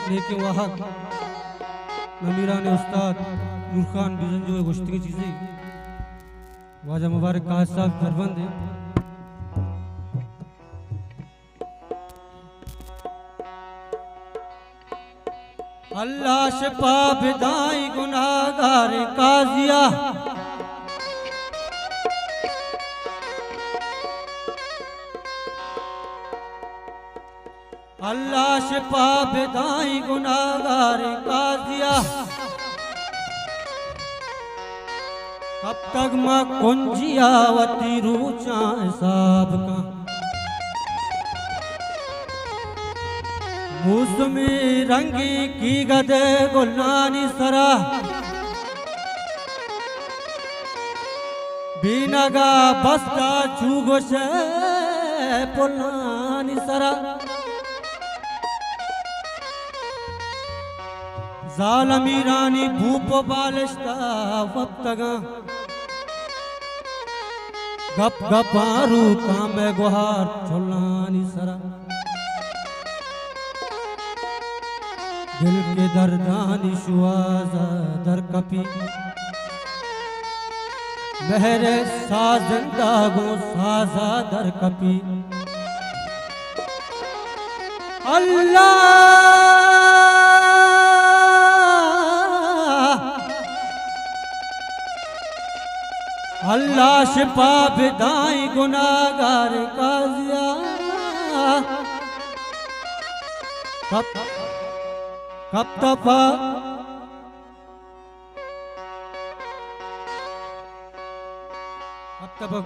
लेके वाहक नमीरान उस्ताद नूर खान बिजन जो है गोश्त की चीज़ें वाजा मुबारक काज साहब दरबंद है। अल्लाह शफा बिदाई गुनाहगार काजिया अल्लाह शफा बिदाई गुनाहगार काजिया कब तक माँ कुंजिया वती रूचा साहब का मौसमी रंगी की गदे गुलानी सरा बीनगा बस्ता चूगोशे पुलानी सरा जालमी रानी भूप बालिश्ता वक्तगा गप गपारू काम गुहार चुलानी सरा दिल के दर्दानी शुआजा दर कपी मेरे साजंदा गो साजा दर कपी अल्लाह अल्लाह शिफा बिदाई गुनाहगार काजिया कब तफा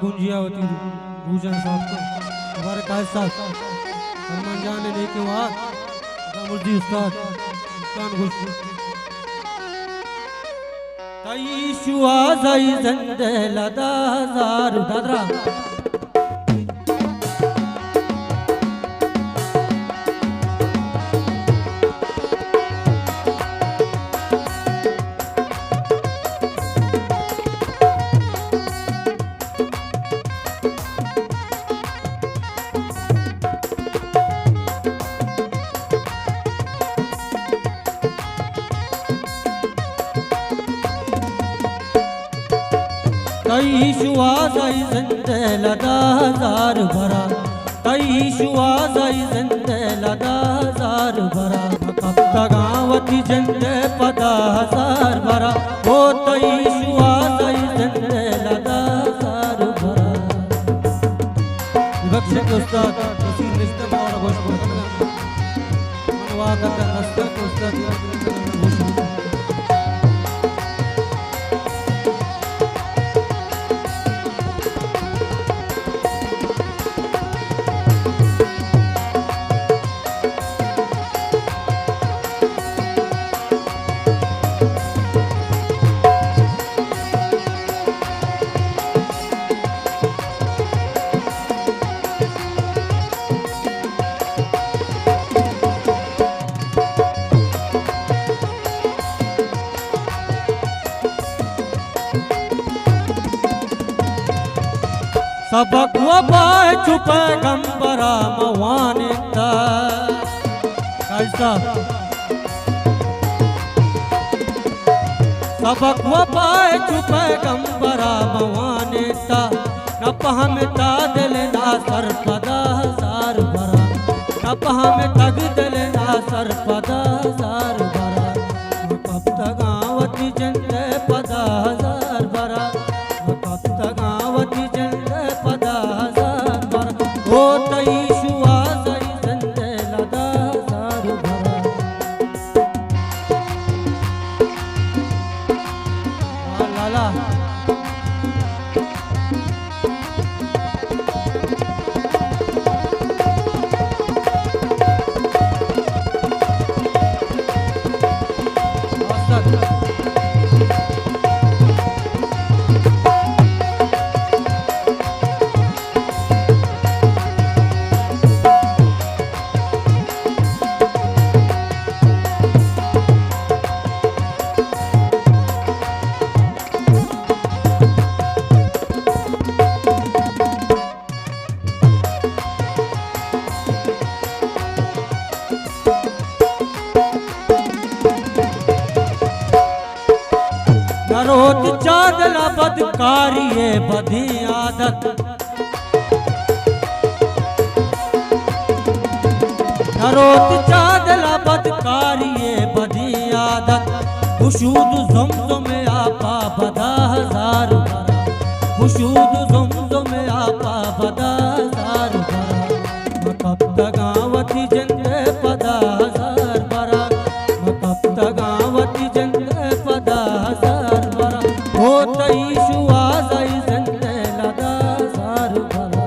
गुंजिया होती भूजन साहब को हमारे काज साहब सलमान जान ने लेके वहाँ मुर्दी उस्ताद कई शुआ जाई जंदे लदा जार दादरा कई शुआ जाई जंदे लदा जार भरा कई शुआ जाई जंदे लदा जार भरा कब तगावती जंदे पदा हजार भरा वो तई शुआ जाई जंदे लदा जार भरा विवक्ष के उस्ताद उसी रिश्ते में और गोश को मनवा करता नस्तर के उस्ताद सबक वबाए छुपे गंबरा मवाने कैसा सबक वबाए छुपे गंबरा मवाने न पहमता दिल ना सर पदा हजार भरा न पहम तग दिल ना सर पदा हजार भरा कब तक आवती जंदे पदा हजार भरा कब तक आवती जंदे पदा हजार भरा ओ तई शुआ जाई जंदे लदा हजार भरा लाला चादला बदकारी है बदी आदत नरोत चादला बदकारी है बदी आदत खुशूद ज़ुम में आपा बदा हजार भरा खुशूद ज़ुम में आपा बदा हजार भरा कब तक आवती जंदे पदा हजार भरा कब तक आवती जंदे पदा हजार भरा हो तई शुआज़ई जंदे लदा हजार भरा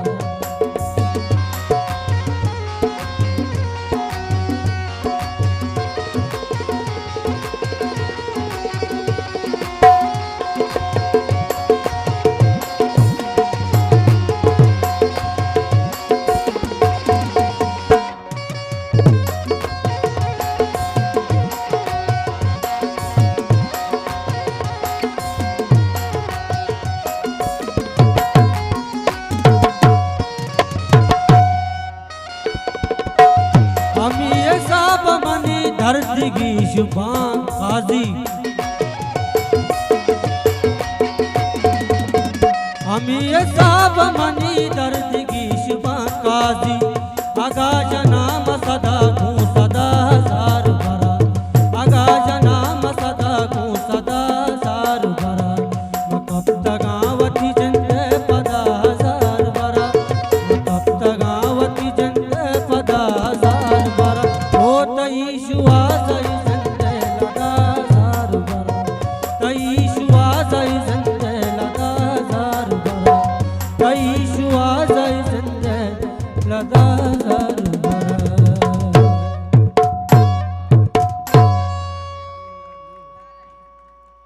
दर्दगी शुभान काजी हमी साब मनी दर्दगी शुभान काजी आगा जनाम सदा को सदा हजार भरा आगा जनाम सदा को सदा हजार भरा कब तक आवती जंदे पदा हजार भरा कब तक आवती जंदे पदा हजार भरा हो तई शुआज़ई